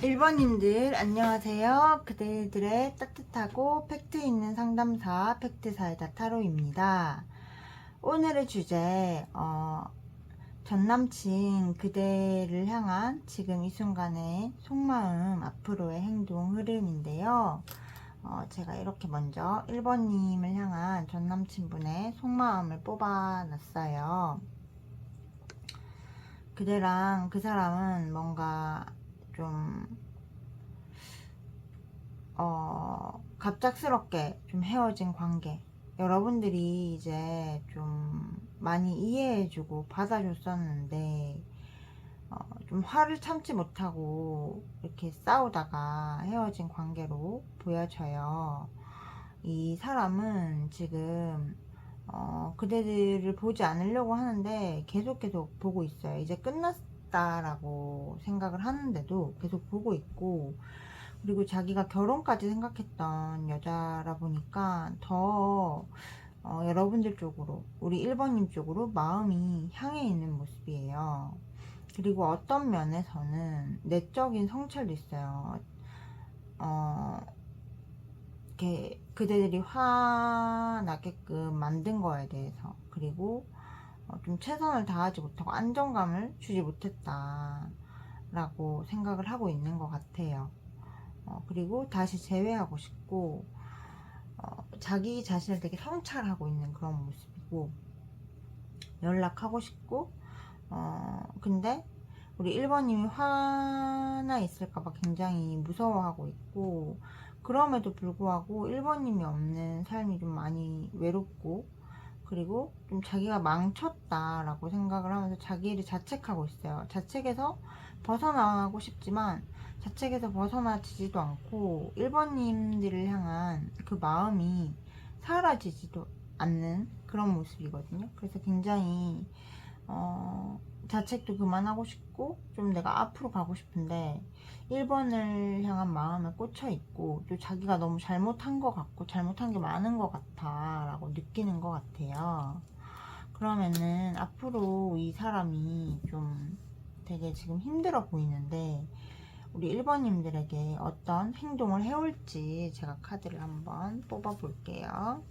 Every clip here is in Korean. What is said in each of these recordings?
1번님들 안녕하세요. 그대들의 따뜻하고 팩트 있는 상담사 팩트사이다 타로입니다. 오늘의 주제 전남친 그대를 향한 지금 이 순간의 속마음, 앞으로의 행동 흐름인데요. 제가 이렇게 먼저 1번님을 향한 전남친분의 속마음을 뽑아놨어요. 그대랑 그 사람은 뭔가 좀 갑작스럽게 좀 헤어진 관계, 여러분들이 이제 좀 많이 이해해주고 받아줬었는데 좀 화를 참지 못하고 이렇게 싸우다가 헤어진 관계로 보여져요. 이 사람은 지금 그대들을 보지 않으려고 하는데 계속 보고 있어요. 이제 끝났다라고 생각을 하는데도 계속 보고 있고, 그리고 자기가 결혼까지 생각했던 여자라 보니까 더 여러분들 쪽으로, 우리 1번님 쪽으로 마음이 향해 있는 모습이에요. 그리고 어떤 면에서는 내적인 성찰도 있어요. 이렇게 그대들이 화나게끔 만든 거에 대해서, 그리고 좀 최선을 다하지 못하고 안정감을 주지 못했다 라고 생각을 하고 있는 것 같아요. 그리고 다시 재회하고 싶고, 자기 자신을 되게 성찰하고 있는 그런 모습이고, 연락하고 싶고, 근데 우리 1번님이 화나 있을까봐 굉장히 무서워하고 있고, 그럼에도 불구하고 1번님이 없는 삶이 좀 많이 외롭고, 그리고 좀 자기가 망쳤다라고 생각을 하면서 자기를 자책하고 있어요. 자책에서 벗어나고 싶지만 자책에서 벗어나지도 않고 1번님들을 향한 그 마음이 사라지지도 않는 그런 모습이거든요. 그래서 굉장히 자책도 그만하고 싶고 좀 내가 앞으로 가고 싶은데 1번을 향한 마음에 꽂혀 있고, 또 자기가 너무 잘못한 것 같고 잘못한 게 많은 것 같아 라고 느끼는 것 같아요. 그러면은 앞으로 이 사람이 좀 되게 지금 힘들어 보이는데, 우리 1번님들에게 어떤 행동을 해올지 제가 카드를 한번 뽑아 볼게요.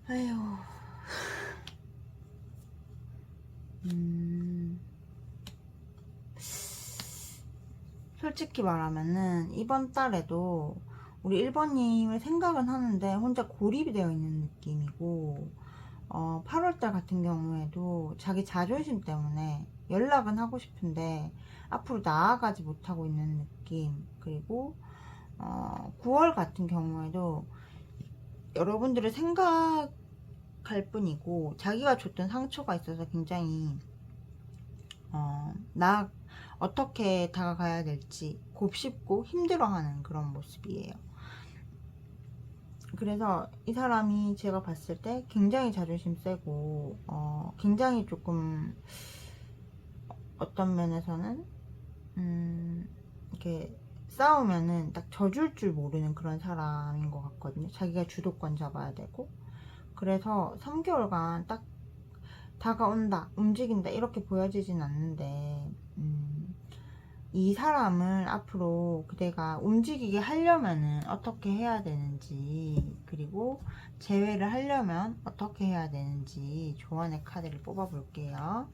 아휴. 솔직히 말하면은 이번 달에도 우리 1번님을 생각은 하는데 혼자 고립이 되어 있는 느낌이고, 8월달 같은 경우에도 자기 자존심 때문에 연락은 하고 싶은데 앞으로 나아가지 못하고 있는 느낌. 그리고 9월 같은 경우에도 여러분들을 생각할 뿐이고 자기가 줬던 상처가 있어서 굉장히 나 어떻게 다가가야 될지 곱씹고 힘들어하는 그런 모습이에요. 그래서 이 사람이 제가 봤을 때 굉장히 자존심 세고 굉장히 조금 어떤 면에서는 이렇게 싸우면은 딱 져줄 줄 모르는 그런 사람인 것 같거든요. 자기가 주도권 잡아야 되고. 그래서 3개월간 딱 다가온다, 움직인다 이렇게 보여지진 않는데, 이 사람을 앞으로 그대가 움직이게 하려면은 어떻게 해야 되는지, 그리고 재회를 하려면 어떻게 해야 되는지 조언의 카드를 뽑아 볼게요.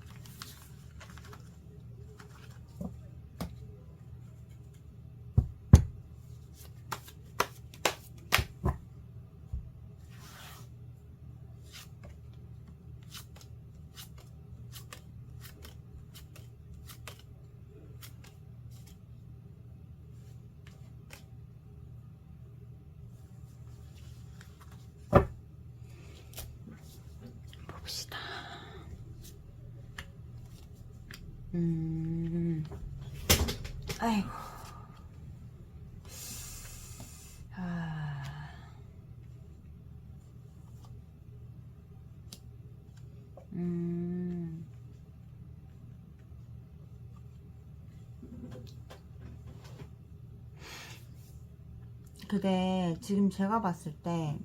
봅시다. 아이고. 아. 음. 근데 지금 제가 봤을 때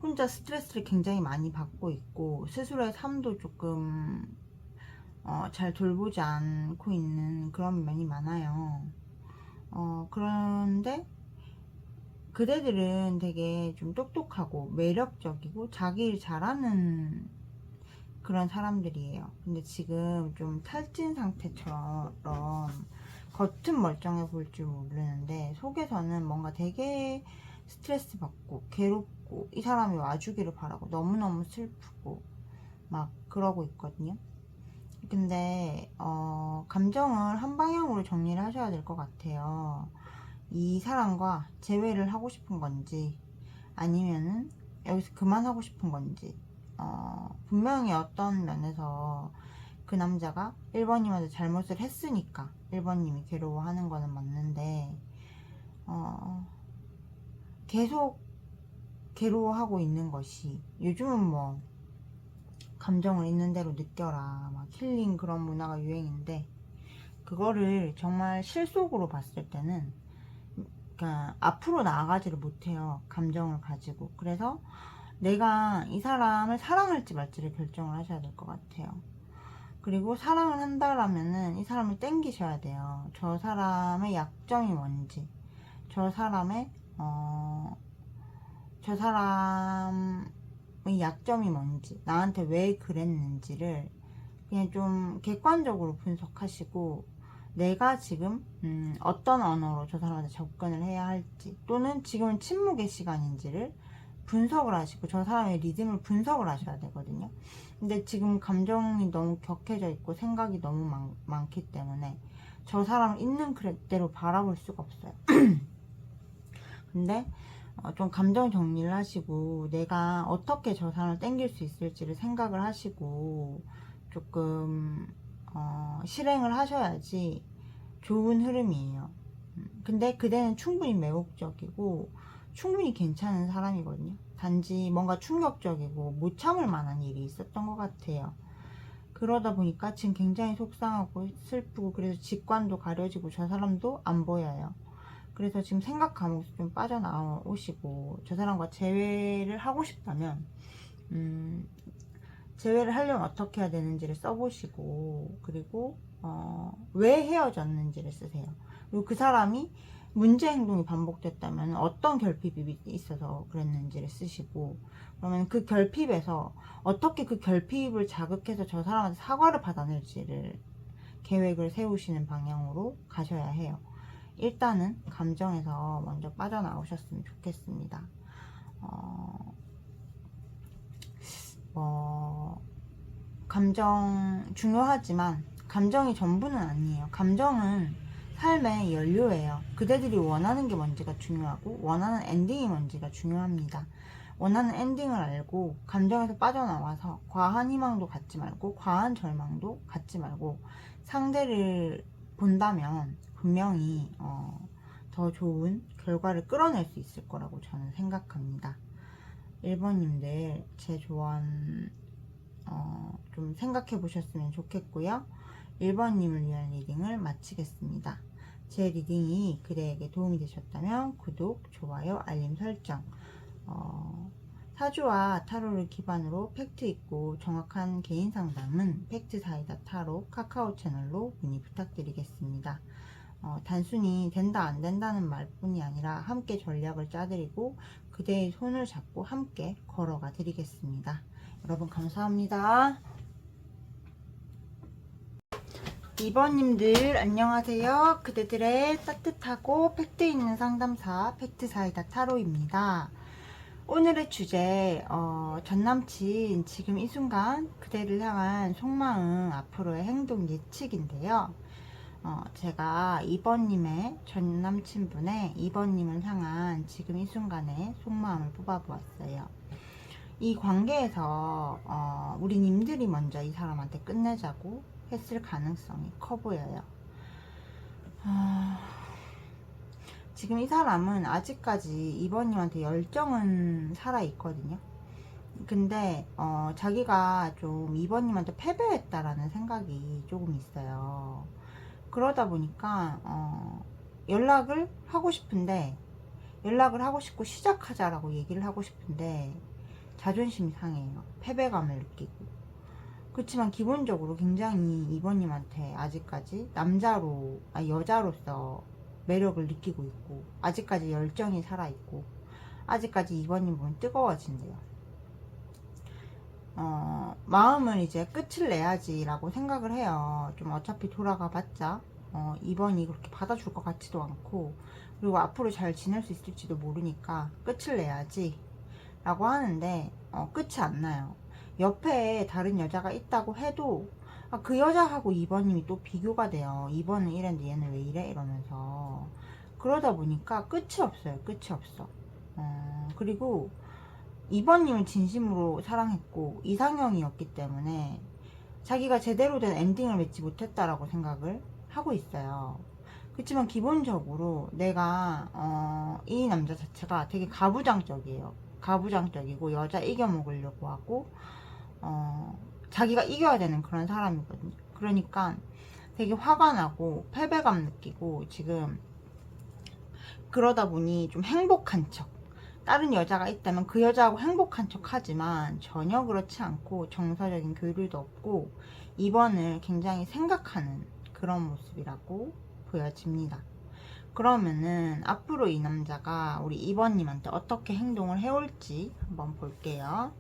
혼자 스트레스를 굉장히 많이 받고 있고 스스로의 삶도 조금 잘 돌보지 않고 있는 그런 면이 많아요. 그런데 그대들은 되게 좀 똑똑하고 매력적이고 자기 일 잘하는 그런 사람들이에요. 근데 지금 좀 탈진 상태처럼 겉은 멀쩡해 보일 줄 모르는데 속에서는 뭔가 되게 스트레스 받고 괴롭고 이 사람이 와주기를 바라고 너무너무 슬프고 막 그러고 있거든요. 근데 감정을 한 방향으로 정리를 하셔야 될 것 같아요. 이 사람과 재회를 하고 싶은 건지 아니면은 여기서 그만하고 싶은 건지. 분명히 어떤 면에서 그 남자가 1번님한테 잘못을 했으니까 1번님이 괴로워하는 거는 맞는데 계속 괴로워하고 있는 것이, 요즘은 뭐 감정을 있는 대로 느껴라 막 힐링 그런 문화가 유행인데, 그거를 정말 실속으로 봤을 때는 그러니까 앞으로 나아가지를 못해요, 감정을 가지고. 그래서 내가 이 사람을 사랑할지 말지를 결정을 하셔야 될 것 같아요. 그리고 사랑을 한다라면은 이 사람을 땡기셔야 돼요. 저 사람의 약점이 뭔지, 저 사람의 저 사람의 약점이 뭔지, 나한테 왜 그랬는지를 그냥 좀 객관적으로 분석하시고, 내가 지금 어떤 언어로 저 사람한테 접근을 해야 할지, 또는 지금은 침묵의 시간인지를 분석을 하시고 저 사람의 리듬을 분석을 하셔야 되거든요. 근데 지금 감정이 너무 격해져 있고 생각이 너무 많기 때문에 저 사람을 있는 그대로 바라볼 수가 없어요. 근데 좀 감정 정리를 하시고 내가 어떻게 저 사람을 땡길 수 있을지를 생각을 하시고 조금 실행을 하셔야지 좋은 흐름이에요. 근데 그대는 충분히 매혹적이고 충분히 괜찮은 사람이거든요. 단지 뭔가 충격적이고 못 참을 만한 일이 있었던 것 같아요. 그러다 보니까 지금 굉장히 속상하고 슬프고, 그래서 직관도 가려지고 저 사람도 안 보여요. 그래서 지금 생각 감옥에서 좀 빠져나오시고 저 사람과 재회를 하고 싶다면 재회를 하려면 어떻게 해야 되는지를 써보시고, 그리고 왜 헤어졌는지를 쓰세요. 그리고 그 사람이 문제 행동이 반복됐다면 어떤 결핍이 있어서 그랬는지를 쓰시고, 그러면 그 결핍에서 어떻게 그 결핍을 자극해서 저 사람한테 사과를 받아낼지를 계획을 세우시는 방향으로 가셔야 해요. 일단은 감정에서 먼저 빠져나오셨으면 좋겠습니다. 감정 중요하지만 감정이 전부는 아니에요. 감정은 삶의 연료예요. 그대들이 원하는 게 뭔지가 중요하고 원하는 엔딩이 뭔지가 중요합니다. 원하는 엔딩을 알고 감정에서 빠져나와서 과한 희망도 갖지 말고 과한 절망도 갖지 말고 상대를 본다면 분명히 더 좋은 결과를 끌어낼 수 있을 거라고 저는 생각합니다. 1번님들 제 조언 좀 생각해 보셨으면 좋겠고요. 1번님을 위한 리딩을 마치겠습니다. 제 리딩이 그대에게 도움이 되셨다면 구독, 좋아요, 알림 설정. 사주와 타로를 기반으로 팩트 있고 정확한 개인 상담은 팩트 사이다 타로 카카오 채널로 문의 부탁드리겠습니다. 단순히 된다 안 된다는 말뿐이 아니라 함께 전략을 짜드리고 그대의 손을 잡고 함께 걸어가 드리겠습니다. 여러분 감사합니다. 2번님들 안녕하세요. 그대들의 따뜻하고 팩트 있는 상담사 팩트사이다 타로입니다. 오늘의 주제 전남친 지금 이 순간 그대를 향한 속마음 앞으로의 행동 예측인데요. 제가 2번님의 전남친분의 2번님을 향한 지금 이 순간의 속마음을 뽑아보았어요. 이 관계에서 우리 님들이 먼저 이 사람한테 끝내자고 했을 가능성이 커 보여요. 지금 이 사람은 아직까지 2번님한테 열정은 살아있거든요. 근데 자기가 좀 2번님한테 패배했다라는 생각이 조금 있어요. 그러다 보니까 연락을 하고 싶은데, 연락을 하고 싶고 시작하자라고 얘기를 하고 싶은데 자존심이 상해요. 패배감을 느끼고. 그렇지만 기본적으로 굉장히 2번님한테 아직까지 여자로서 매력을 느끼고 있고, 아직까지 열정이 살아있고, 아직까지 2번님 보면 뜨거워진대요. 마음은 이제 끝을 내야지라고 생각을 해요. 좀 어차피 돌아가 봤자 2번이 그렇게 받아줄 것 같지도 않고, 그리고 앞으로 잘 지낼 수 있을지도 모르니까 끝을 내야지 라고 하는데 끝이 안 나요. 옆에 다른 여자가 있다고 해도 그 여자하고 2번님이 또 비교가 돼요. 2번은 이랬는데 얘는 왜 이래? 이러면서. 그러다 보니까 끝이 없어요. 끝이 없어. 그리고 2번님을 진심으로 사랑했고 이상형이었기 때문에 자기가 제대로 된 엔딩을 맺지 못했다라고 생각을 하고 있어요. 그렇지만 기본적으로 내가 이 남자 자체가 되게 가부장적이에요. 가부장적이고 여자 이겨먹으려고 하고 자기가 이겨야 되는 그런 사람이거든요. 그러니까 되게 화가 나고 패배감 느끼고 지금, 그러다 보니 좀 행복한 척, 다른 여자가 있다면 그 여자하고 행복한 척 하지만 전혀 그렇지 않고 정서적인 교류도 없고 2번을 굉장히 생각하는 그런 모습이라고 보여집니다. 그러면은 앞으로 이 남자가 우리 2번님한테 어떻게 행동을 해올지 한번 볼게요.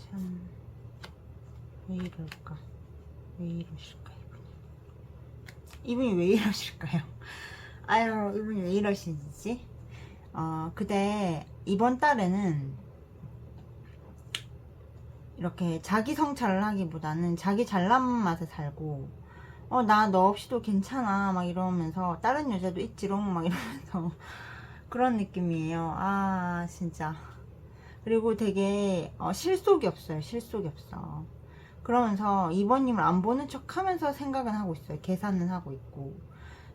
참, 왜 이럴까? 왜 이러실까, 이분이 왜 이러실까요? 아유, 이분이 왜 이러시지? 그대 이번 달에는 이렇게 자기 성찰을 하기보다는 자기 잘난 맛에 살고, 나 너 없이도 괜찮아 막 이러면서 다른 여자도 있지롱 막 이러면서 그런 느낌이에요. 아 진짜. 그리고 되게 실속이 없어요. 실속이 없어. 그러면서 2번님을 안 보는 척 하면서 생각은 하고 있어요. 계산은 하고 있고.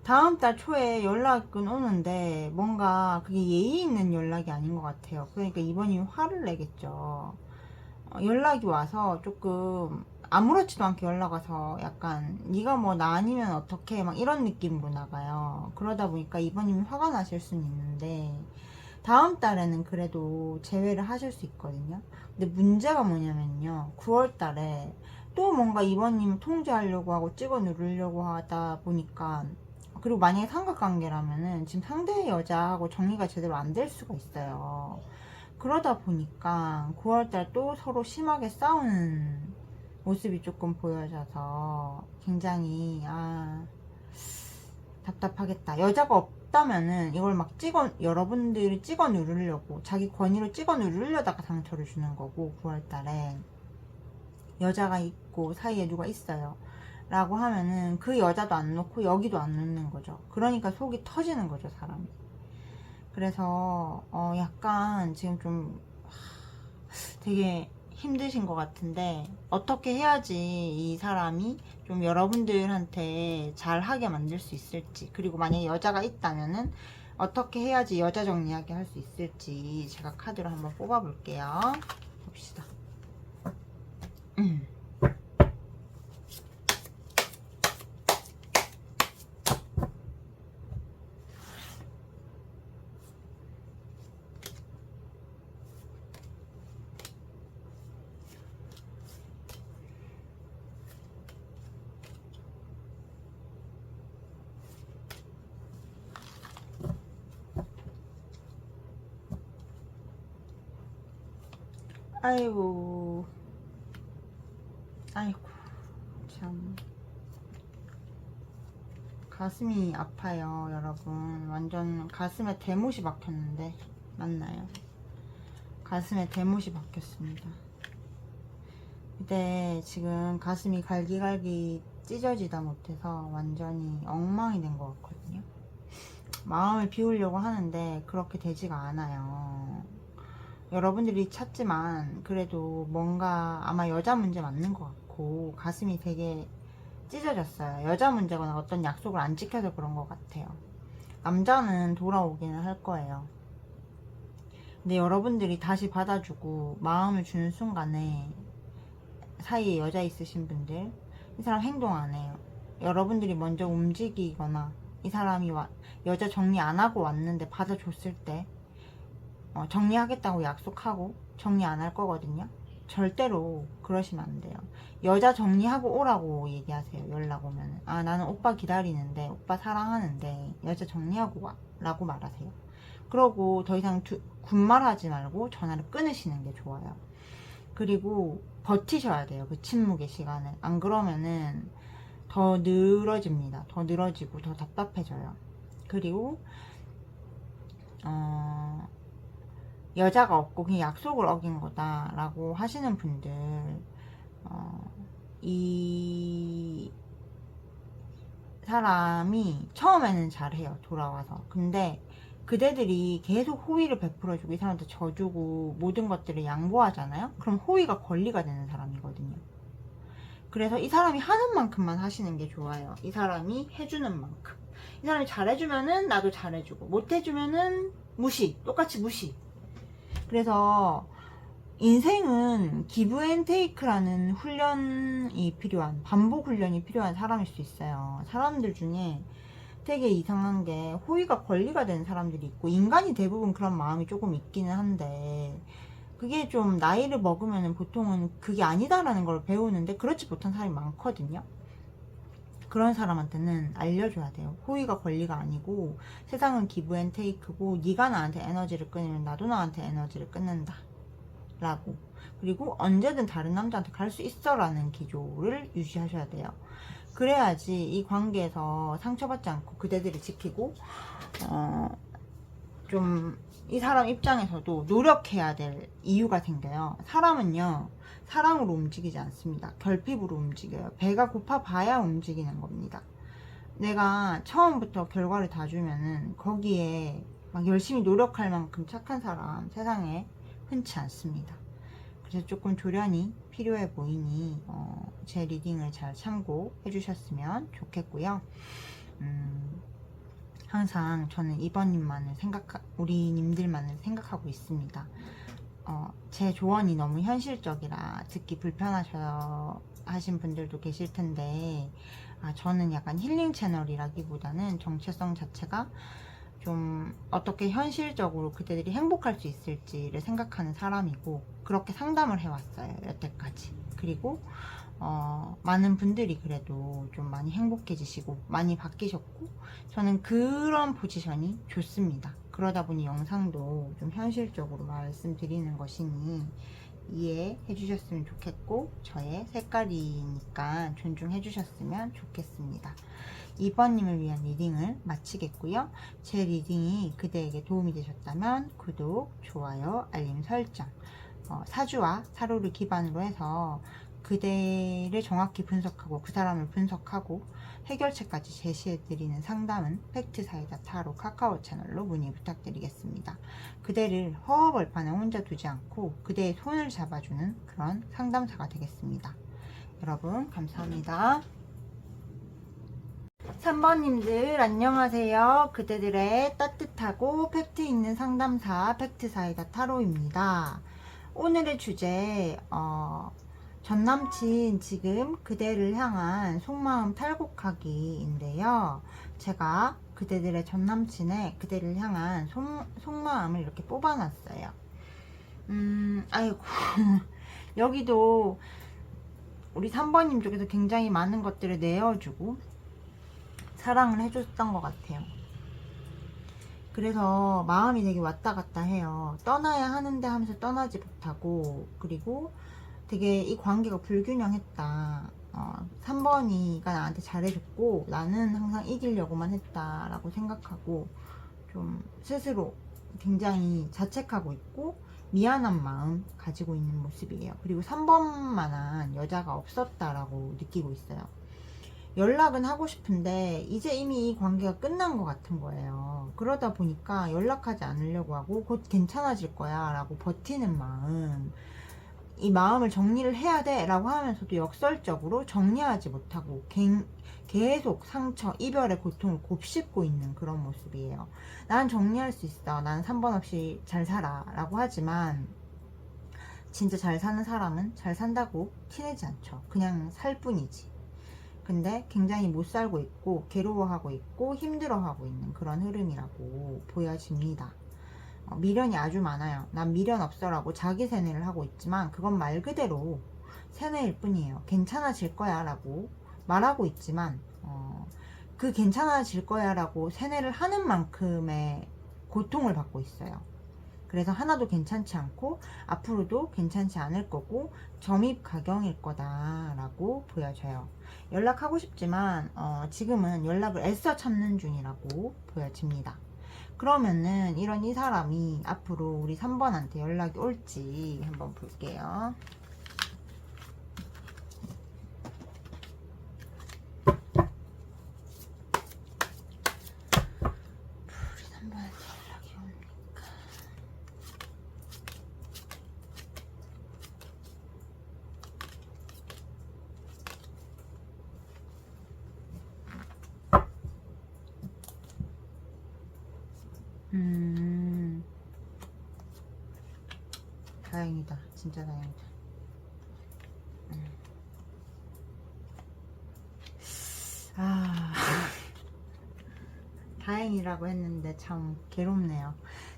다음 달 초에 연락은 오는데 뭔가 그게 예의 있는 연락이 아닌 것 같아요. 그러니까 2번님이 화를 내겠죠. 연락이 와서 조금 아무렇지도 않게 연락 와서 약간 네가 뭐 나 아니면 어떡해 막 이런 느낌으로 나가요. 그러다 보니까 2번님이 화가 나실 수는 있는데 다음 달에는 그래도 제외를 하실 수 있거든요. 근데 문제가 뭐냐면요, 9월 달에 또 뭔가 2번님 통제하려고 하고 찍어 누르려고 하다 보니까, 그리고 만약에 삼각관계라면은 지금 상대 여자하고 정리가 제대로 안 될 수가 있어요. 그러다 보니까 9월달 또 서로 심하게 싸우는 모습이 조금 보여져서 굉장히 답답하겠다. 여자가 없다면은 이걸 막 여러분들이 찍어 누르려고 자기 권위로 찍어 누르려다가 상처를 주는 거고, 9월달에 여자가 있고 사이에 누가 있어요 라고 하면은 그 여자도 안 놓고 여기도 안 놓는 거죠. 그러니까 속이 터지는 거죠, 사람이. 그래서 약간 지금 좀 되게 힘드신 것 같은데, 어떻게 해야지 이 사람이 좀 여러분들한테 잘하게 만들 수 있을지, 그리고 만약에 여자가 있다면은 어떻게 해야지 여자 정리하게 할 수 있을지 제가 카드를 한번 뽑아 볼게요. 봅시다. 아이고, 아이고, 참. 가슴이 아파요, 여러분. 완전 가슴에 대못이 박혔는데, 맞나요? 가슴에 대못이 박혔습니다. 근데 지금 가슴이 갈기갈기 찢어지다 못해서 완전히 엉망이 된 것 같거든요. 마음을 비우려고 하는데 그렇게 되지가 않아요. 여러분들이 찾지만 그래도 뭔가 아마 여자 문제 맞는 것 같고 가슴이 되게 찢어졌어요. 여자 문제거나 어떤 약속을 안 지켜서 그런 것 같아요. 남자는 돌아오기는 할 거예요. 근데 여러분들이 다시 받아주고 마음을 주는 순간에 사이에 여자 있으신 분들, 이 사람 행동 안 해요. 여러분들이 먼저 움직이거나 이 사람이 여자 정리 안 하고 왔는데 받아줬을 때 정리하겠다고 약속하고 정리 안 할 거거든요. 절대로 그러시면 안 돼요. 여자 정리하고 오라고 얘기하세요. 연락 오면. 아, 나는 오빠 기다리는데, 오빠 사랑하는데 여자 정리하고 와 라고 말하세요. 그러고 더 이상 군말하지 말고 전화를 끊으시는 게 좋아요. 그리고 버티셔야 돼요. 그 침묵의 시간을. 안 그러면은 더 늘어집니다. 더 늘어지고 더 답답해져요. 그리고 여자가 없고 그냥 약속을 어긴 거다 라고 하시는 분들, 이 사람이 처음에는 잘해요. 돌아와서. 근데 그대들이 계속 호의를 베풀어주고 이 사람한테 져주고 모든 것들을 양보하잖아요. 그럼 호의가 권리가 되는 사람이거든요. 그래서 이 사람이 하는 만큼만 하시는 게 좋아요. 이 사람이 해주는 만큼. 이 사람이 잘해주면은 나도 잘해주고, 못해주면은 무시, 똑같이 무시. 그래서 인생은 기브 앤 테이크라는 훈련이 필요한, 반복 훈련이 필요한 사람일 수 있어요. 사람들 중에 되게 이상한 게 호의가 권리가 되는 사람들이 있고, 인간이 대부분 그런 마음이 조금 있기는 한데, 그게 좀 나이를 먹으면 보통은 그게 아니다라는 걸 배우는데 그렇지 못한 사람이 많거든요. 그런 사람한테는 알려줘야 돼요. 호의가 권리가 아니고 세상은 기브 앤 테이크고, 네가 나한테 에너지를 끊으면 나도 나한테 에너지를 끊는다 라고. 그리고 언제든 다른 남자한테 갈 수 있어 라는 기조를 유지하셔야 돼요. 그래야지 이 관계에서 상처받지 않고 그대들을 지키고 좀 이 사람 입장에서도 노력해야 될 이유가 생겨요. 사람은요, 사랑으로 움직이지 않습니다. 결핍으로 움직여요. 배가 고파 봐야 움직이는 겁니다. 내가 처음부터 결과를 다 주면은 거기에 막 열심히 노력할 만큼 착한 사람 세상에 흔치 않습니다. 그래서 조금 조련이 필요해 보이니 제 리딩을 잘 참고해 주셨으면 좋겠고요. 항상 저는 이번님만을 우리 님들만을 생각하고 있습니다. 제 조언이 너무 현실적이라 듣기 불편하신 분들도 계실 텐데, 저는 약간 힐링 채널이라기보다는 정체성 자체가 좀 어떻게 현실적으로 그대들이 행복할 수 있을지를 생각하는 사람이고, 그렇게 상담을 해왔어요, 여태까지. 그리고 많은 분들이 그래도 좀 많이 행복해지시고 많이 바뀌셨고, 저는 그런 포지션이 좋습니다. 그러다 보니 영상도 좀 현실적으로 말씀드리는 것이니 이해해 주셨으면 좋겠고, 저의 색깔이니까 존중해 주셨으면 좋겠습니다. 2번님을 위한 리딩을 마치겠고요. 제 리딩이 그대에게 도움이 되셨다면 구독, 좋아요, 알림 설정, 사주와 타로를 기반으로 해서 그대를 정확히 분석하고 그 사람을 분석하고 해결책까지 제시해드리는 상담은 팩트사이다 타로 카카오 채널로 문의 부탁드리겠습니다. 그대를 허허벌판에 혼자 두지 않고 그대의 손을 잡아주는 그런 상담사가 되겠습니다. 여러분 감사합니다. 3번님들 안녕하세요. 그대들의 따뜻하고 팩트 있는 상담사 팩트사이다 타로입니다. 오늘의 주제, 전남친 지금 그대를 향한 속마음 탈곡하기인데요. 제가 그대들의 전남친의 그대를 향한 속마음을 이렇게 뽑아놨어요. 아이고 여기도 우리 3번님 쪽에서 굉장히 많은 것들을 내어주고 사랑을 해줬던 것 같아요. 그래서 마음이 되게 왔다 갔다 해요. 떠나야 하는데 하면서 떠나지 못하고, 그리고 되게 이 관계가 불균형했다. 3번이가 나한테 잘해줬고 나는 항상 이기려고만 했다라고 생각하고 좀 스스로 굉장히 자책하고 있고 미안한 마음 가지고 있는 모습이에요. 그리고 3번만한 여자가 없었다라고 느끼고 있어요. 연락은 하고 싶은데 이제 이미 이 관계가 끝난 것 같은 거예요. 그러다 보니까 연락하지 않으려고 하고 곧 괜찮아질 거야 라고 버티는 마음, 이 마음을 정리를 해야 돼 라고 하면서도 역설적으로 정리하지 못하고 계속 상처, 이별의 고통을 곱씹고 있는 그런 모습이에요. 난 정리할 수 있어, 난 3번 없이 잘 살아 라고 하지만 진짜 잘 사는 사람은 잘 산다고 티내지 않죠. 그냥 살 뿐이지. 근데 굉장히 못 살고 있고 괴로워하고 있고 힘들어하고 있는 그런 흐름이라고 보여집니다. 미련이 아주 많아요. 난 미련 없어라고 자기 세뇌를 하고 있지만 그건 말 그대로 세뇌일 뿐이에요. 괜찮아질 거야 라고 말하고 있지만 그 괜찮아질 거야 라고 세뇌를 하는 만큼의 고통을 받고 있어요. 그래서 하나도 괜찮지 않고 앞으로도 괜찮지 않을 거고 점입가경일 거다라고 보여져요. 연락하고 싶지만 지금은 연락을 애써 참는 중이라고 보여집니다. 그러면은 이 사람이 앞으로 우리 3번한테 연락이 올지 한번 볼게요. 우리 3번한테 연락이 옵니까? 다행이다. 진짜 다행이다. 아, 다행이라고 했는데 참 괴롭네요.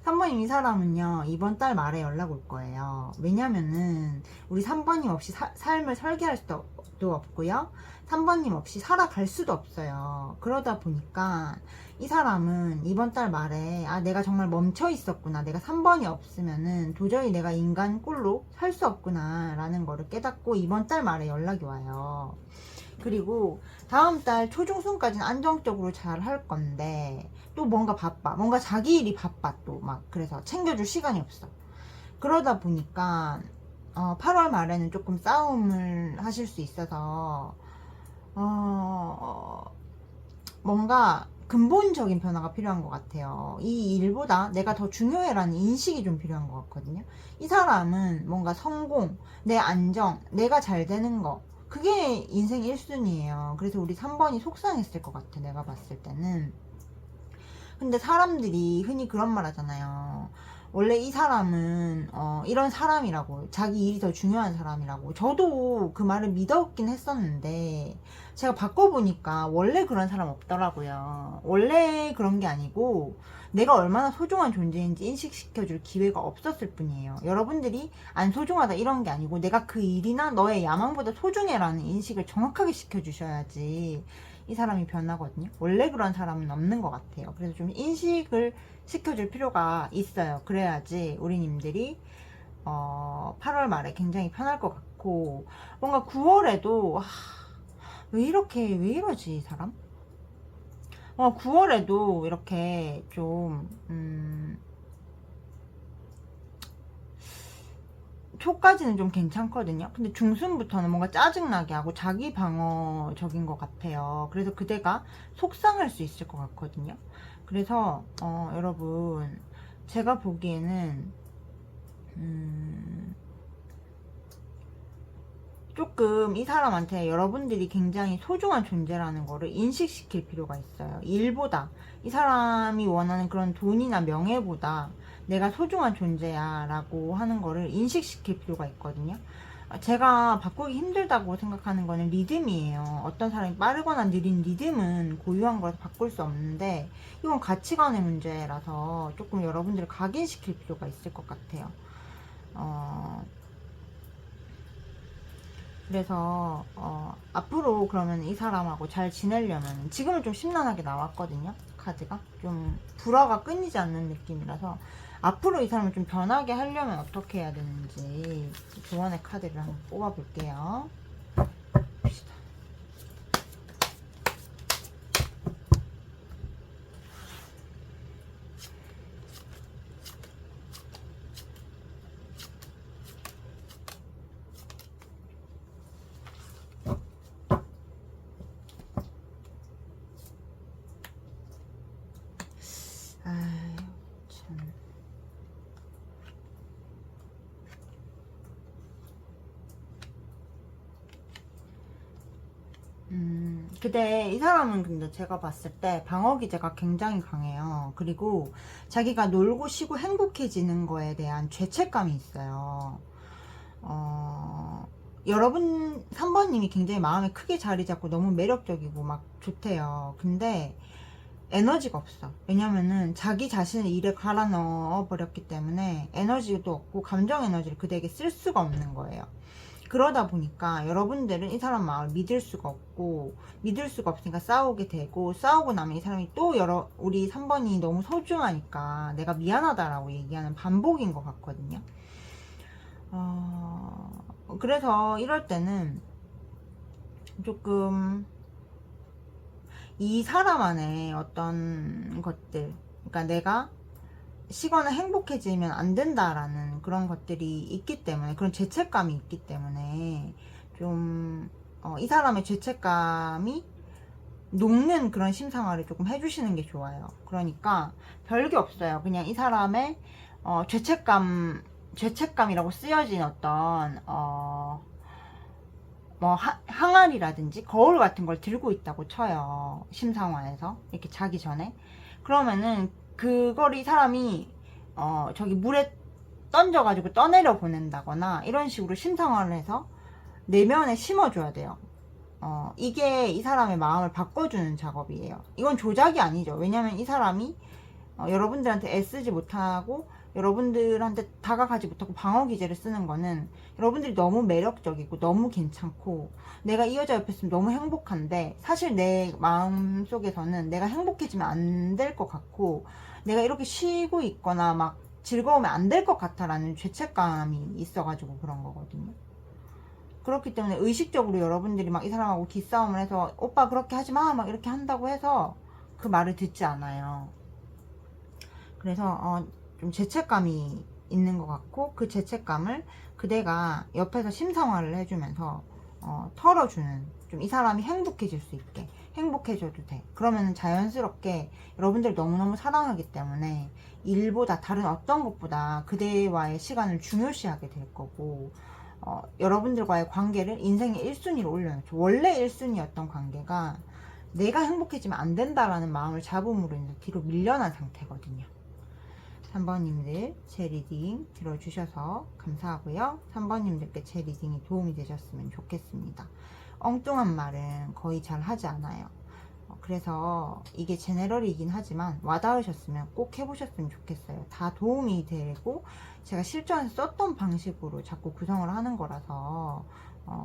3번님 이 사람은요 이번 달 말에 연락 올 거예요. 왜냐면은 우리 3번님 없이 삶을 설계할 수도 없고요, 3번님 없이 살아갈 수도 없어요. 그러다 보니까 이 사람은 이번 달 말에 내가 정말 멈춰 있었구나, 내가 3번이 없으면은 도저히 내가 인간 꼴로 살 수 없구나 라는 거를 깨닫고 이번 달 말에 연락이 와요. 그리고 다음 달 초중순까지는 안정적으로 잘 할 건데 또 뭔가 바빠, 뭔가 자기 일이 바빠, 또 막 그래서 챙겨줄 시간이 없어. 그러다 보니까 8월 말에는 조금 싸움을 하실 수 있어서 뭔가 근본적인 변화가 필요한 것 같아요. 이 일보다 내가 더 중요해라는 인식이 좀 필요한 것 같거든요. 이 사람은 뭔가 성공, 내 안정, 내가 잘 되는 거, 그게 인생 1순위예요. 그래서 우리 3번이 속상했을 것 같아, 내가 봤을 때는. 근데 사람들이 흔히 그런 말 하잖아요. 원래 이 사람은 이런 사람이라고, 자기 일이 더 중요한 사람이라고. 저도 그 말을 믿었긴 했었는데 제가 바꿔보니까 원래 그런 사람 없더라고요. 원래 그런 게 아니고 내가 얼마나 소중한 존재인지 인식시켜줄 기회가 없었을 뿐이에요. 여러분들이 안 소중하다 이런 게 아니고 내가 그 일이나 너의 야망보다 소중해라는 인식을 정확하게 시켜주셔야지 이 사람이 변하거든요. 원래 그런 사람은 없는 것 같아요. 그래서 좀 인식을 시켜줄 필요가 있어요. 그래야지 우리님들이 8월 말에 굉장히 편할 것 같고, 뭔가 9월에도 왜 이러지 이 사람? 9월에도 이렇게 좀 초까지는 좀 괜찮거든요. 근데 중순부터는 뭔가 짜증나게 하고 자기 방어적인 것 같아요. 그래서 그대가 속상할 수 있을 것 같거든요. 그래서 여러분, 제가 보기에는 조금 이 사람한테 여러분들이 굉장히 소중한 존재라는 거를 인식시킬 필요가 있어요. 일보다, 이 사람이 원하는 그런 돈이나 명예보다 내가 소중한 존재야 라고 하는 거를 인식시킬 필요가 있거든요. 제가 바꾸기 힘들다고 생각하는 거는 리듬이에요. 어떤 사람이 빠르거나 느린 리듬은 고유한 거라서 바꿀 수 없는데 이건 가치관의 문제라서 조금 여러분들을 각인시킬 필요가 있을 것 같아요. 그래서 앞으로 그러면 이 사람하고 잘 지내려면, 지금은 좀 심란하게 나왔거든요. 카드가 좀 불화가 끊이지 않는 느낌이라서 앞으로 이 사람을 좀 변하게 하려면 어떻게 해야 되는지 조언의 카드를 한번 뽑아볼게요. 봅시다. 아유, 참. 근데 이 사람은 근데 제가 봤을 때 방어 기제가 굉장히 강해요. 그리고 자기가 놀고 쉬고 행복해지는 거에 대한 죄책감이 있어요. 여러분 3번님이 굉장히 마음에 크게 자리 잡고 너무 매력적이고 막 좋대요. 근데 에너지가 없어. 왜냐면은 자기 자신을 일에 갈아 넣어 버렸기 때문에 에너지도 없고 감정 에너지를 그대에게 쓸 수가 없는 거예요. 그러다 보니까 여러분들은 이 사람 마음을 믿을 수가 없고, 믿을 수가 없으니까 싸우게 되고, 싸우고 나면 이 사람이 또 우리 3번이 너무 소중하니까 내가 미안하다라고 얘기하는 반복인 것 같거든요. 그래서 이럴 때는 조금 이 사람 안에 어떤 것들, 그러니까 내가 쉬거나 행복해지면 안 된다라는 그런 것들이 있기 때문에, 그런 죄책감이 있기 때문에 좀 이 사람의 죄책감이 녹는 그런 심상화를 조금 해주시는 게 좋아요. 그러니까 별게 없어요. 그냥 이 사람의 죄책감이라고 쓰여진 어떤 뭐 항아리라든지 거울 같은 걸 들고 있다고 쳐요. 심상화에서 이렇게 자기 전에. 그러면은 그걸 이 사람이 저기 물에 던져가지고 떠내려 보낸다거나 이런 식으로 심상화를 해서 내면에 심어줘야 돼요. 이게 이 사람의 마음을 바꿔주는 작업이에요. 이건 조작이 아니죠. 왜냐면 이 사람이 여러분들한테 애쓰지 못하고 여러분들한테 다가가지 못하고 방어 기제를 쓰는 거는 여러분들이 너무 매력적이고 너무 괜찮고 내가 이 여자 옆에 있으면 너무 행복한데 사실 내 마음 속에서는 내가 행복해지면 안 될 것 같고 내가 이렇게 쉬고 있거나 막 즐거우면 안 될 것 같아라는 죄책감이 있어가지고 그런 거거든요. 그렇기 때문에 의식적으로 여러분들이 막 이 사람하고 기싸움을 해서 오빠 그렇게 하지 마 막 이렇게 한다고 해서 그 말을 듣지 않아요. 그래서 좀 죄책감이 있는 것 같고 그 죄책감을 그대가 옆에서 심상화를 해주면서 털어주는, 좀 이 사람이 행복해질 수 있게 행복해져도 돼. 그러면 자연스럽게 여러분들 너무너무 사랑하기 때문에 일보다 다른 어떤 것보다 그대와의 시간을 중요시하게 될 거고 여러분들과의 관계를 인생의 1순위로 올려놓죠. 원래 1순위였던 관계가 내가 행복해지면 안 된다라는 마음을 잡음으로 인해서 뒤로 밀려난 상태거든요. 3번님들 제 리딩 들어주셔서 감사하고요. 3번님들께 제 리딩이 도움이 되셨으면 좋겠습니다. 엉뚱한 말은 거의 잘 하지 않아요. 그래서 이게 제네럴이긴 하지만 와닿으셨으면 꼭 해보셨으면 좋겠어요. 다 도움이 되고 제가 실전에서 썼던 방식으로 자꾸 구성을 하는 거라서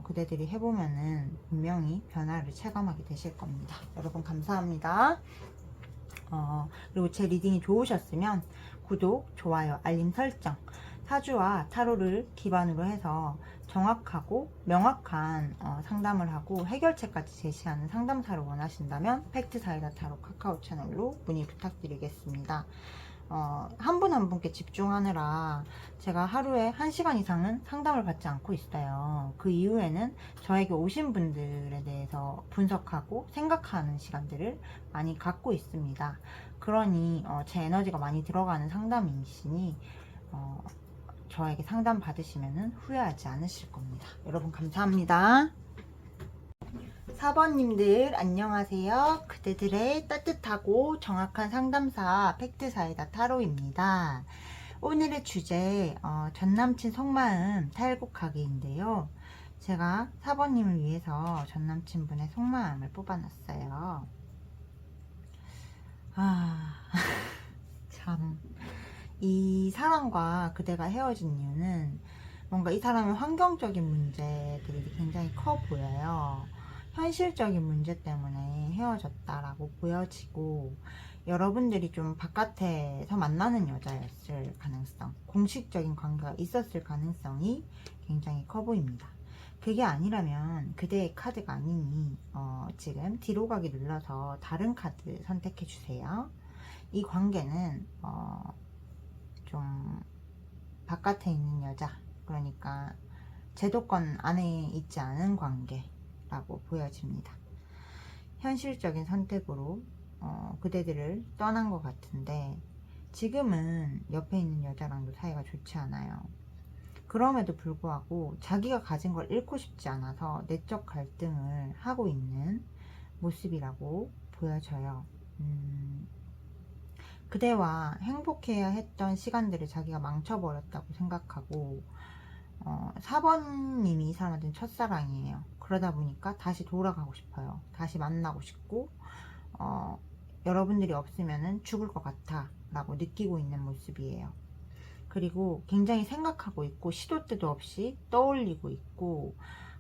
그대들이 해보면은 분명히 변화를 체감하게 되실 겁니다. 여러분 감사합니다. 그리고 제 리딩이 좋으셨으면 구독, 좋아요, 알림 설정, 사주와 타로를 기반으로 해서 정확하고 명확한 상담을 하고 해결책까지 제시하는 상담사를 원하신다면 팩트사이다 타로 카카오 채널로 문의 부탁드리겠습니다. 한 분 한 분께 집중하느라 제가 하루에 1시간 이상은 상담을 받지 않고 있어요. 그 이후에는 저에게 오신 분들에 대해서 분석하고 생각하는 시간들을 많이 갖고 있습니다. 그러니 제 에너지가 많이 들어가는 상담이시니 저에게 상담 받으시면 후회하지 않으실 겁니다. 여러분 감사합니다. 4번님들 안녕하세요. 그대들의 따뜻하고 정확한 상담사 팩트사이다 타로입니다. 오늘의 주제 전남친 속마음 탈곡하기인데요. 제가 4번님을 위해서 전남친분의 속마음을 뽑아놨어요. 참, 이 사람과 그대가 헤어진 이유는 뭔가 이 사람의 환경적인 문제들이 굉장히 커 보여요. 현실적인 문제 때문에 헤어졌다라고 보여지고, 여러분들이 좀 바깥에서 만나는 여자였을 가능성, 공식적인 관계가 있었을 가능성이 굉장히 커 보입니다. 그게 아니라면 그대의 카드가 아니니 지금 뒤로 가기 눌러서 다른 카드 선택해 주세요. 이 관계는 좀 바깥에 있는 여자, 그러니까 제도권 안에 있지 않은 관계라고 보여집니다. 현실적인 선택으로 그대들을 떠난 것 같은데, 지금은 옆에 있는 여자랑도 사이가 좋지 않아요. 그럼에도 불구하고 자기가 가진 걸 잃고 싶지 않아서 내적 갈등을 하고 있는 모습이라고 보여져요. 그대와 행복해야 했던 시간들을 자기가 망쳐버렸다고 생각하고, 4번님이 이 사람한테는 첫사랑이에요. 그러다 보니까 다시 돌아가고 싶어요. 다시 만나고 싶고, 여러분들이 없으면 죽을 것 같아 라고 느끼고 있는 모습이에요. 그리고 굉장히 생각하고 있고, 시도 때도 없이 떠올리고 있고,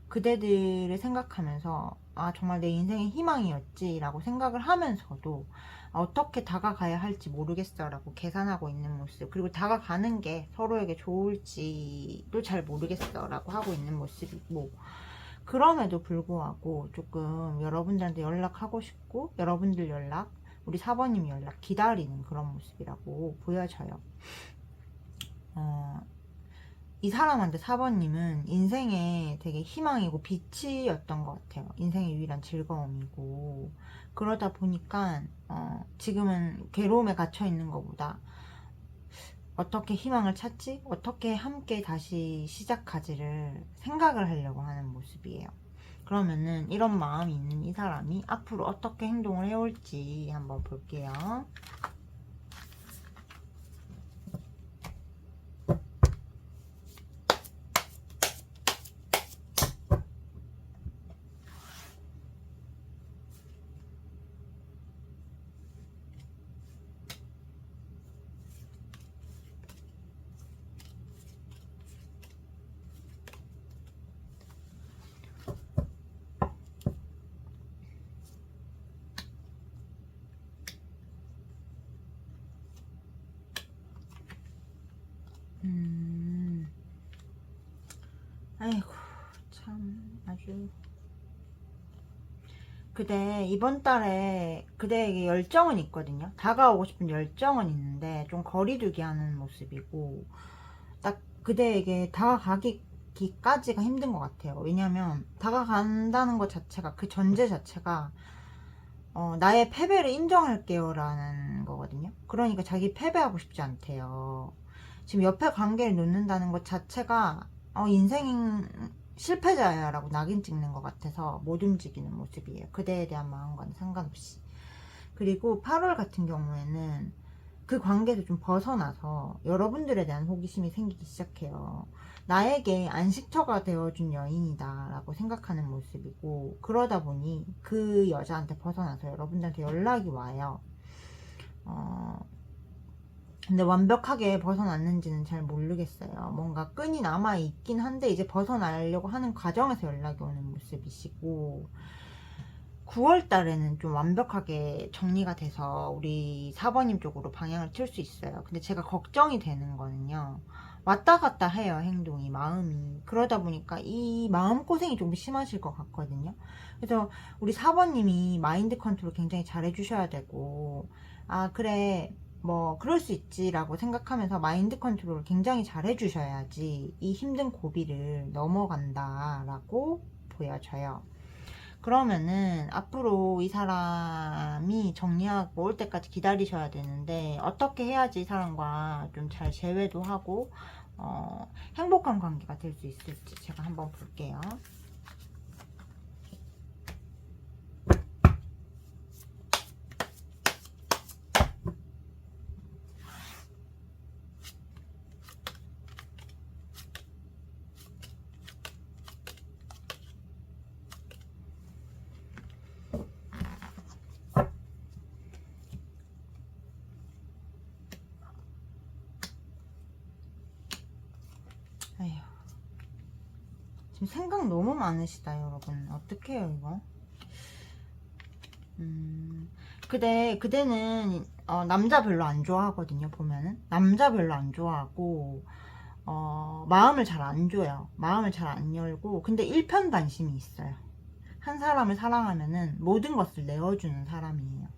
그대들을 생각하면서 정말 내 인생의 희망이었지 라고 생각을 하면서도 어떻게 다가가야 할지 모르겠어 라고 계산하고 있는 모습, 그리고 다가가는 게 서로에게 좋을지도 잘 모르겠어 라고 하고 있는 모습이고, 그럼에도 불구하고 조금 여러분들한테 연락하고 싶고, 여러분들 연락, 우리 4번님 연락 기다리는 그런 모습이라고 보여져요. 이 사람한테 4번님은 인생의 되게 희망이고 빛이었던 것 같아요. 인생의 유일한 즐거움이고, 그러다 보니까 지금은 괴로움에 갇혀 있는 것보다 어떻게 희망을 찾지? 어떻게 함께 다시 시작하지를 생각을 하려고 하는 모습이에요. 그러면은 이런 마음이 있는 이 사람이 앞으로 어떻게 행동을 해올지 한번 볼게요. 아이고, 참 아주. 그대 이번 달에 그대에게 열정은 있거든요. 다가오고 싶은 열정은 있는데 좀 거리두기 하는 모습이고, 딱 그대에게 다가가기까지가 힘든 것 같아요. 왜냐면 다가간다는 것 자체가, 그 전제 자체가 나의 패배를 인정할게요 라는 거거든요. 그러니까 자기 패배하고 싶지 않대요. 지금 옆에 관계를 놓는다는 것 자체가 인생 실패자야 라고 낙인 찍는 것 같아서 못 움직이는 모습이에요. 그대에 대한 마음과는 상관없이. 그리고 8월 같은 경우에는 그 관계에서 좀 벗어나서 여러분들에 대한 호기심이 생기기 시작해요. 나에게 안식처가 되어준 여인이다 라고 생각하는 모습이고, 그러다 보니 그 여자한테 벗어나서 여러분들한테 연락이 와요. 근데 완벽하게 벗어났는지는 잘 모르겠어요. 뭔가 끈이 남아있긴 한데 이제 벗어나려고 하는 과정에서 연락이 오는 모습이시고, 9월 달에는 좀 완벽하게 정리가 돼서 우리 4번님 쪽으로 방향을 틀 수 있어요. 근데 제가 걱정이 되는 거는요, 왔다 갔다 해요, 행동이, 마음이. 그러다 보니까 이 마음고생이 좀 심하실 것 같거든요. 그래서 우리 4번님이 마인드 컨트롤 굉장히 잘 해주셔야 되고, 그래, 뭐 그럴 수 있지라고 생각하면서 마인드 컨트롤을 굉장히 잘 해주셔야지 이 힘든 고비를 넘어간다라고 보여져요. 그러면은 앞으로 이 사람이 정리하고 올 때까지 기다리셔야 되는데, 어떻게 해야지 이 사람과 좀 잘 재회도 하고 행복한 관계가 될 수 있을지 제가 한번 볼게요. 아휴, 지금 생각 너무 많으시다 여러분. 어떡해요 이거. 그대는 남자 별로 안 좋아하거든요. 보면은 남자 별로 안 좋아하고 마음을 잘 안 줘요. 마음을 잘 안 열고, 근데 일편단심이 있어요. 한 사람을 사랑하면은 모든 것을 내어주는 사람이에요.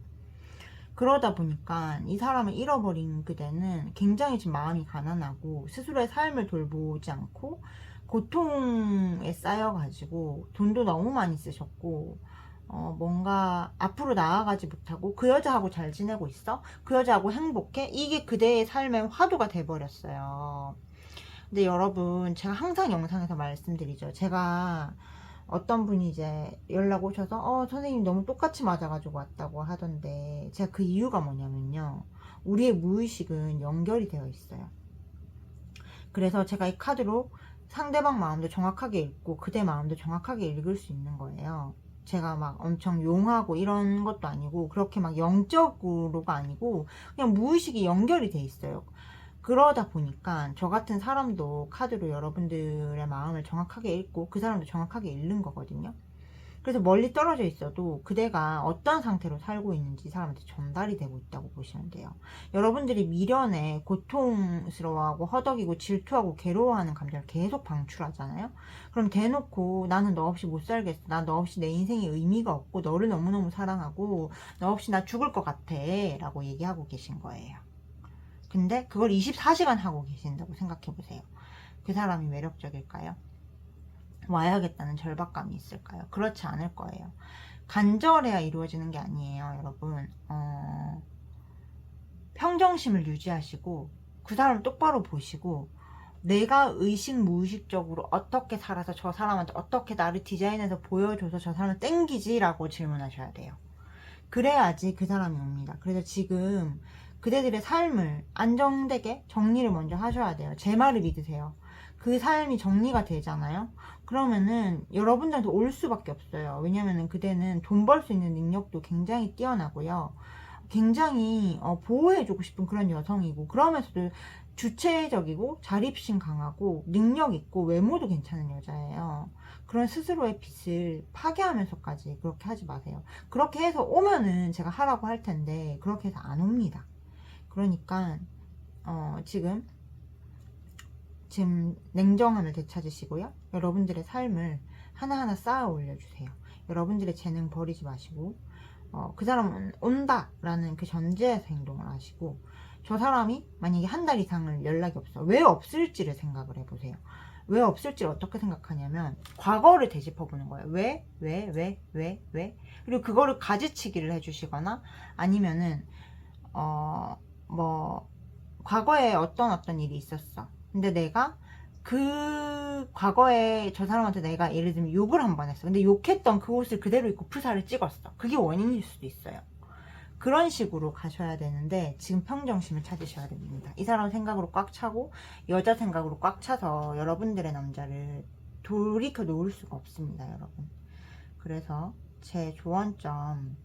그러다 보니까 이 사람을 잃어버린 그대는 굉장히 지금 마음이 가난하고 스스로의 삶을 돌보지 않고 고통에 쌓여가지고 돈도 너무 많이 쓰셨고 뭔가 앞으로 나아가지 못하고 그 여자하고 잘 지내고 있어? 그 여자하고 행복해? 이게 그대의 삶의 화두가 돼버렸어요. 근데 여러분, 제가 항상 영상에서 말씀드리죠. 제가 어떤 분이 이제 연락 오셔서 선생님 너무 똑같이 맞아가지고 왔다고 하던데, 제가 그 이유가 뭐냐면요, 우리의 무의식은 연결이 되어 있어요. 그래서 제가 이 카드로 상대방 마음도 정확하게 읽고 그대 마음도 정확하게 읽을 수 있는 거예요. 제가 막 엄청 용하고 이런 것도 아니고, 그렇게 막 영적으로가 아니고 그냥 무의식이 연결이 돼 있어요. 그러다 보니까 저 같은 사람도 카드로 여러분들의 마음을 정확하게 읽고 그 사람도 정확하게 읽는 거거든요. 그래서 멀리 떨어져 있어도 그대가 어떤 상태로 살고 있는지 이 사람한테 전달이 되고 있다고 보시면 돼요. 여러분들이 미련에 고통스러워하고 허덕이고 질투하고 괴로워하는 감정을 계속 방출하잖아요. 그럼 대놓고 나는 너 없이 못 살겠어, 나 너 없이 내 인생이 의미가 없고 너를 너무너무 사랑하고 너 없이 나 죽을 것 같아 라고 얘기하고 계신 거예요. 근데 그걸 24시간 하고 계신다고 생각해보세요. 그 사람이 매력적일까요? 와야겠다는 절박감이 있을까요? 그렇지 않을 거예요. 간절해야 이루어지는 게 아니에요, 여러분. 평정심을 유지하시고 그 사람을 똑바로 보시고 내가 의식 무의식적으로 어떻게 살아서 저 사람한테 어떻게 나를 디자인해서 보여줘서 저 사람을 땡기지라고 질문하셔야 돼요. 그래야지 그 사람이 옵니다. 그래서 지금 그대들의 삶을 안정되게 정리를 먼저 하셔야 돼요. 제 말을 믿으세요. 그 삶이 정리가 되잖아요. 그러면은 여러분들한테 올 수밖에 없어요. 왜냐면은 그대는 돈 벌 수 있는 능력도 굉장히 뛰어나고요. 굉장히 보호해주고 싶은 그런 여성이고, 그러면서도 주체적이고 자립심 강하고 능력 있고 외모도 괜찮은 여자예요. 그런 스스로의 빛을 파괴하면서까지 그렇게 하지 마세요. 그렇게 해서 오면은 제가 하라고 할 텐데 그렇게 해서 안 옵니다. 그러니까 지금 냉정함을 되찾으시고요. 여러분들의 삶을 하나하나 쌓아 올려주세요. 여러분들의 재능 버리지 마시고 그 사람은 온다라는 그 전제에서 행동을 하시고, 저 사람이 만약에 한 달 이상을 연락이 없어. 왜 없을지를 생각을 해보세요. 왜 없을지를 어떻게 생각하냐면 과거를 되짚어 보는 거예요. 왜? 그리고 그거를 가지치기를 해주시거나 아니면은 뭐 과거에 어떤 일이 있었어. 근데 내가 그 과거에 저 사람한테 내가 예를 들면 욕을 한 번 했어. 근데 욕했던 그 옷을 그대로 입고 프사를 찍었어. 그게 원인일 수도 있어요. 그런 식으로 가셔야 되는데 지금 평정심을 찾으셔야 됩니다. 이 사람 생각으로 꽉 차고 여자 생각으로 꽉 차서 여러분들의 남자를 돌이켜 놓을 수가 없습니다, 여러분. 그래서 제 조언점,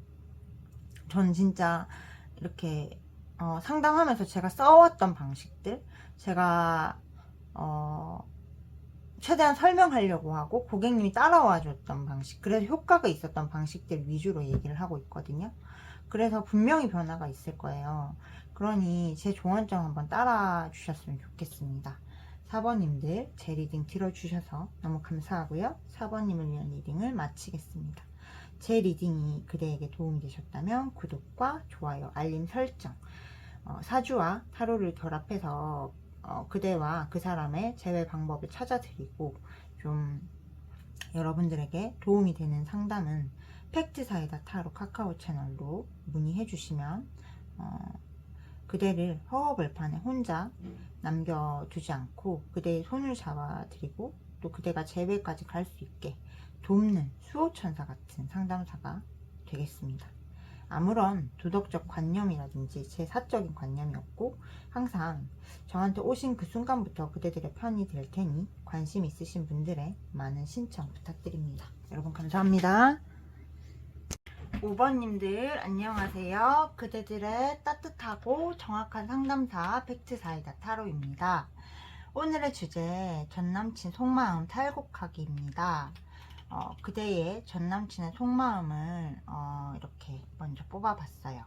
전 진짜 이렇게 상담하면서 제가 써왔던 방식들, 제가 최대한 설명하려고 하고 고객님이 따라와 줬던 방식, 그래서 효과가 있었던 방식들 위주로 얘기를 하고 있거든요. 그래서 분명히 변화가 있을 거예요. 그러니 제 조언점 한번 따라 주셨으면 좋겠습니다. 4번님들 제 리딩 들어주셔서 너무 감사하고요. 4번님을 위한 리딩을 마치겠습니다. 제 리딩이 그대에게 도움이 되셨다면 구독과 좋아요, 알림 설정, 사주와 타로를 결합해서 그대와 그 사람의 재회 방법을 찾아드리고 좀 여러분들에게 도움이 되는 상담은 팩트사이다 타로 카카오 채널로 문의해 주시면 그대를 허허벌판에 혼자 남겨두지 않고 그대의 손을 잡아드리고 또 그대가 재회까지 갈 수 있게 돕는 수호천사 같은 상담사가 되겠습니다. 아무런 도덕적 관념이라든지 제 사적인 관념이 없고 항상 저한테 오신 그 순간부터 그대들의 편이 될 테니 관심 있으신 분들의 많은 신청 부탁드립니다. 여러분 감사합니다. 5번님들 안녕하세요. 그대들의 따뜻하고 정확한 상담사 팩트사이다 타로입니다. 오늘의 주제 전남친 속마음 탈곡하기입니다. 그대의 전남친의 속마음을 이렇게 먼저 뽑아봤어요.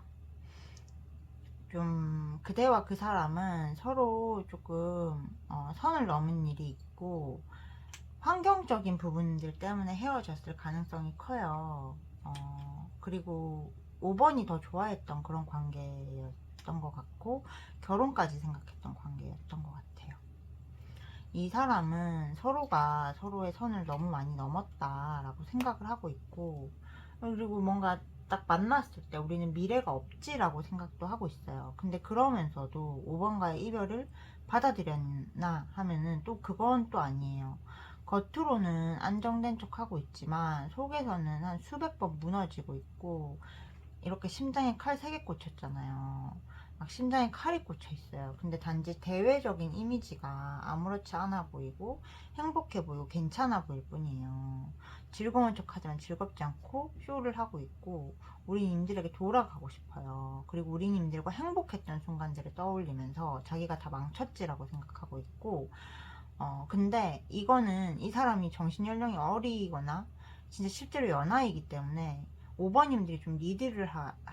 좀 그대와 그 사람은 서로 조금 선을 넘은 일이 있고 환경적인 부분들 때문에 헤어졌을 가능성이 커요. 그리고 5번이 더 좋아했던 그런 관계였던 것 같고 결혼까지 생각했던 관계였던 것 같아요. 이 사람은 서로가 서로의 선을 너무 많이 넘었다라고 생각을 하고 있고, 그리고 뭔가 딱 만났을 때 우리는 미래가 없지라고 생각도 하고 있어요. 근데 그러면서도 5번과의 이별을 받아들였나 하면은 또 그건 또 아니에요. 겉으로는 안정된 척 하고 있지만 속에서는 한 수백 번 무너지고 있고, 이렇게 심장에 칼 3개 꽂혔잖아요. 막 심장에 칼이 꽂혀 있어요. 근데 단지 대외적인 이미지가 아무렇지 않아 보이고 행복해 보이고 괜찮아 보일 뿐이에요. 즐거운 척 하지만 즐겁지 않고 쇼를 하고 있고 우리님들에게 돌아가고 싶어요. 그리고 우리님들과 행복했던 순간들을 떠올리면서 자기가 다 망쳤지라고 생각하고 있고, 근데 이거는 이 사람이 정신연령이 어리거나 진짜 실제로 연하이기 때문에 5번님들이 좀 리드를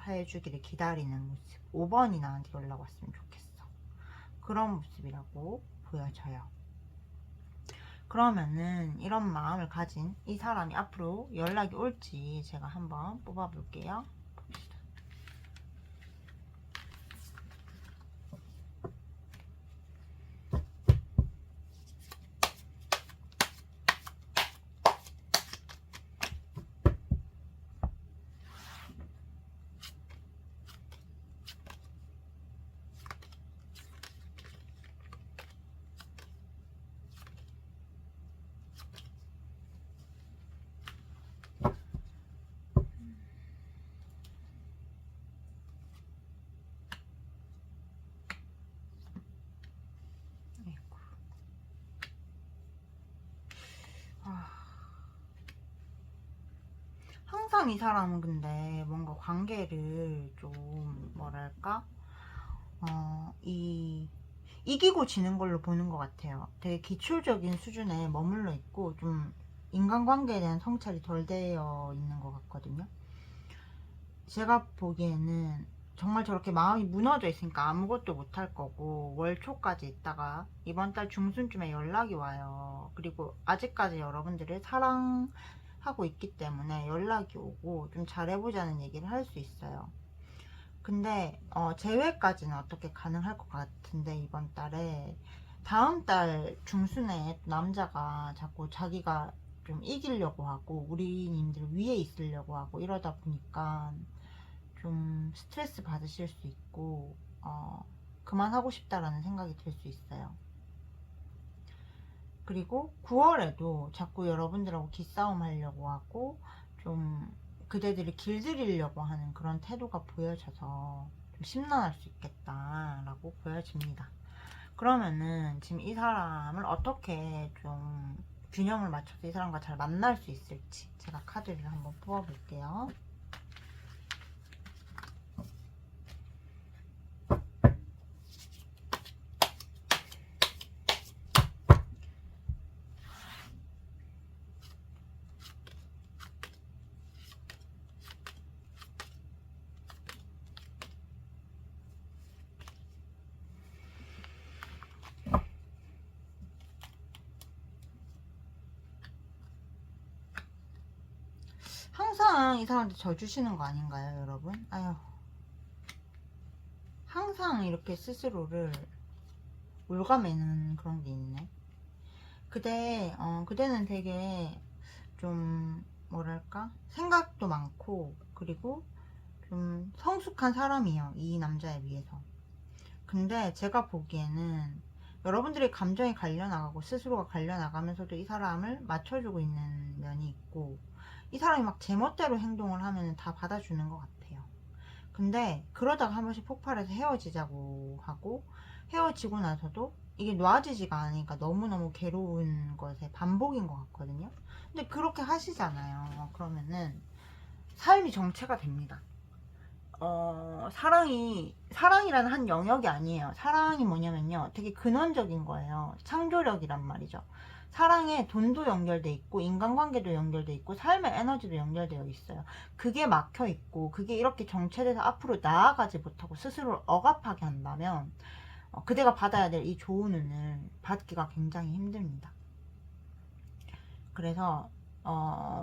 해주기를 기다리는 모습, 5번이 나한테 연락 왔으면 좋겠어, 그런 모습이라고 보여져요. 그러면은 이런 마음을 가진 이 사람이 앞으로 연락이 올지 제가 한번 뽑아볼게요. 봅시다. 아이고. 항상 이 사람은 근데 뭔가 관계를 좀 뭐랄까 이기고 지는 걸로 보는 것 같아요. 되게 기초적인 수준에 머물러 있고 좀 인간관계에 대한 성찰이 덜 되어 있는 것 같거든요. 제가 보기에는 정말 저렇게 마음이 무너져 있으니까 아무것도 못할 거고, 월 초까지 있다가 이번 달 중순쯤에 연락이 와요. 그리고 아직까지 여러분들을 사랑하고 있기 때문에 연락이 오고 좀 잘해보자는 얘기를 할 수 있어요. 근데 재회까지는 어떻게 가능할 것 같은데, 이번 달에 다음 달 중순에 남자가 자꾸 자기가 좀 이기려고 하고 우리님들 위에 있으려고 하고 이러다 보니까 좀 스트레스 받으실 수 있고 그만하고 싶다라는 생각이 들 수 있어요. 그리고 9월에도 자꾸 여러분들하고 기싸움 하려고 하고 좀 그대들이 길들이려고 하는 그런 태도가 보여져서 좀 심란할 수 있겠다라고 보여집니다. 그러면은 지금 이 사람을 어떻게 좀 균형을 맞춰서 이 사람과 잘 만날 수 있을지 제가 카드를 한번 뽑아볼게요. 항상 이 사람한테 져주시는 거 아닌가요, 여러분? 아유, 항상 이렇게 스스로를 올가매는 그런 게 있네. 그대는 되게 좀 뭐랄까 생각도 많고 그리고 좀 성숙한 사람이에요, 이 남자에 비해서. 근데 제가 보기에는 여러분들의 감정이 갈려나가고 스스로가 갈려나가면서도 이 사람을 맞춰주고 있는 면이 있고, 이 사람이 막 제멋대로 행동을 하면 다 받아주는 것 같아요. 근데 그러다가 한 번씩 폭발해서 헤어지자고 하고, 헤어지고 나서도 이게 놔지지가 않으니까 너무너무 괴로운 것의 반복인 것 같거든요. 근데 그렇게 하시잖아요. 그러면은 삶이 정체가 됩니다. 사랑이라는 한 영역이 아니에요. 사랑이 뭐냐면요, 되게 근원적인 거예요. 창조력이란 말이죠. 사랑에 돈도 연결돼 있고 인간관계도 연결돼 있고 삶의 에너지도 연결되어 있어요. 그게 막혀 있고 그게 이렇게 정체돼서 앞으로 나아가지 못하고 스스로를 억압하게 한다면 그대가 받아야 될 이 좋은 운을 받기가 굉장히 힘듭니다. 그래서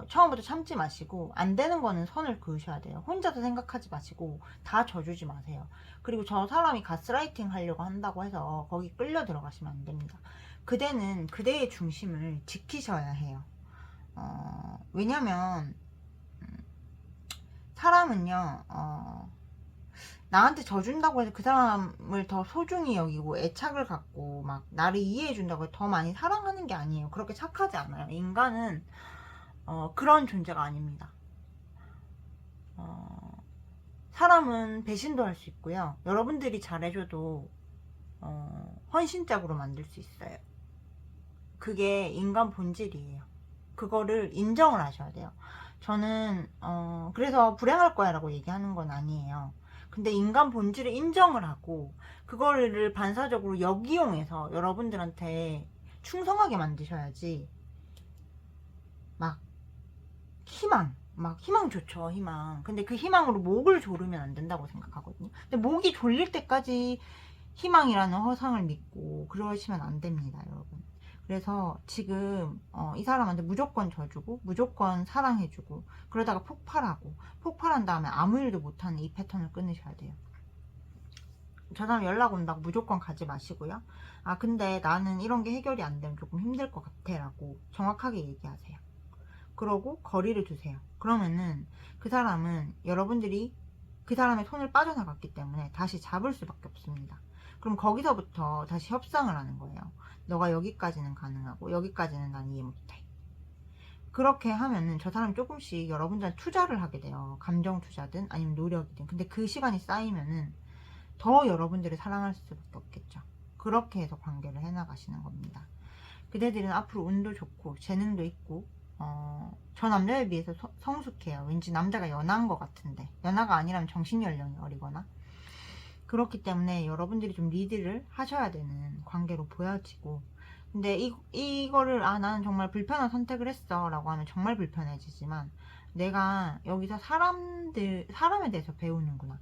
처음부터 참지 마시고 안 되는 거는 선을 그으셔야 돼요. 혼자서 생각하지 마시고 다 져주지 마세요. 그리고 저 사람이 가스라이팅 하려고 한다고 해서 거기 끌려 들어가시면 안 됩니다. 그대는 그대의 중심을 지키셔야 해요. 왜냐면 사람은요, 나한테 져준다고 해서 그 사람을 더 소중히 여기고 애착을 갖고 막 나를 이해해준다고 해서 더 많이 사랑하는 게 아니에요. 그렇게 착하지 않아요. 인간은 그런 존재가 아닙니다. 사람은 배신도 할 수 있고요. 여러분들이 잘해줘도 헌신짝으로 만들 수 있어요. 그게 인간 본질이에요. 그거를 인정을 하셔야 돼요. 저는 그래서 불행할 거야 라고 얘기하는 건 아니에요. 근데 인간 본질을 인정을 하고 그거를 반사적으로 역이용해서 여러분들한테 충성하게 만드셔야지. 막 희망 좋죠, 희망. 근데 그 희망으로 목을 조르면 안 된다고 생각하거든요. 근데 목이 졸릴 때까지 희망이라는 허상을 믿고 그러시면 안 됩니다, 여러분. 그래서 지금 이 사람한테 무조건 져주고 무조건 사랑해주고 그러다가 폭발한 다음에 아무 일도 못하는 이 패턴을 끊으셔야 돼요. 저 사람 연락 온다고 무조건 가지 마시고요. 아 근데 나는 이런 게 해결이 안 되면 조금 힘들 것 같아 라고 정확하게 얘기하세요. 그러고 거리를 두세요. 그러면은 그 사람은 여러분들이 그 사람의 손을 빠져나갔기 때문에 다시 잡을 수밖에 없습니다. 그럼 거기서부터 다시 협상을 하는 거예요. 너가 여기까지는 가능하고 여기까지는 난 이해 못해. 그렇게 하면은 저 사람이 조금씩 여러분들한테 투자를 하게 돼요. 감정 투자든 아니면 노력이든. 근데 그 시간이 쌓이면은 더 여러분들을 사랑할 수밖에 없겠죠. 그렇게 해서 관계를 해나가시는 겁니다. 그대들은 앞으로 운도 좋고 재능도 있고 저 남자에 비해서 성숙해요. 왠지 남자가 연하인 것 같은데 연하가 아니라면 정신연령이 어리거나 그렇기 때문에 여러분들이 좀 리드를 하셔야 되는 관계로 보여지고 근데 이거를 나는 정말 불편한 선택을 했어 라고 하면 정말 불편해지지만 내가 여기서 사람에 대해서 배우는구나.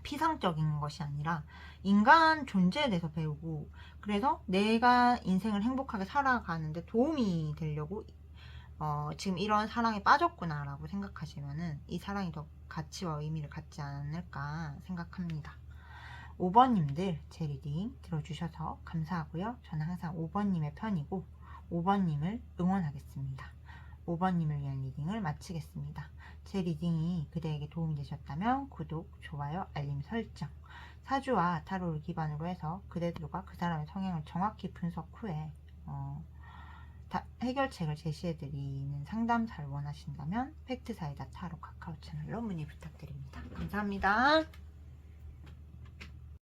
피상적인 것이 아니라 인간 존재에 대해서 배우고 그래서 내가 인생을 행복하게 살아가는데 도움이 되려고 지금 이런 사랑에 빠졌구나 라고 생각하시면은 이 사랑이 더 가치와 의미를 갖지 않을까 생각합니다. 5번님들 제 리딩 들어주셔서 감사하고요. 저는 항상 5번님의 편이고 5번님을 응원하겠습니다. 5번님을 위한 리딩을 마치겠습니다. 제 리딩이 그대에게 도움이 되셨다면 구독, 좋아요, 알림 설정 사주와 타로를 기반으로 해서 그대들과 그 사람의 성향을 정확히 분석 후에 해결책을 제시해드리는 상담사를 원하신다면 팩트사이다 타로 카카오 채널로 문의 부탁드립니다. 감사합니다.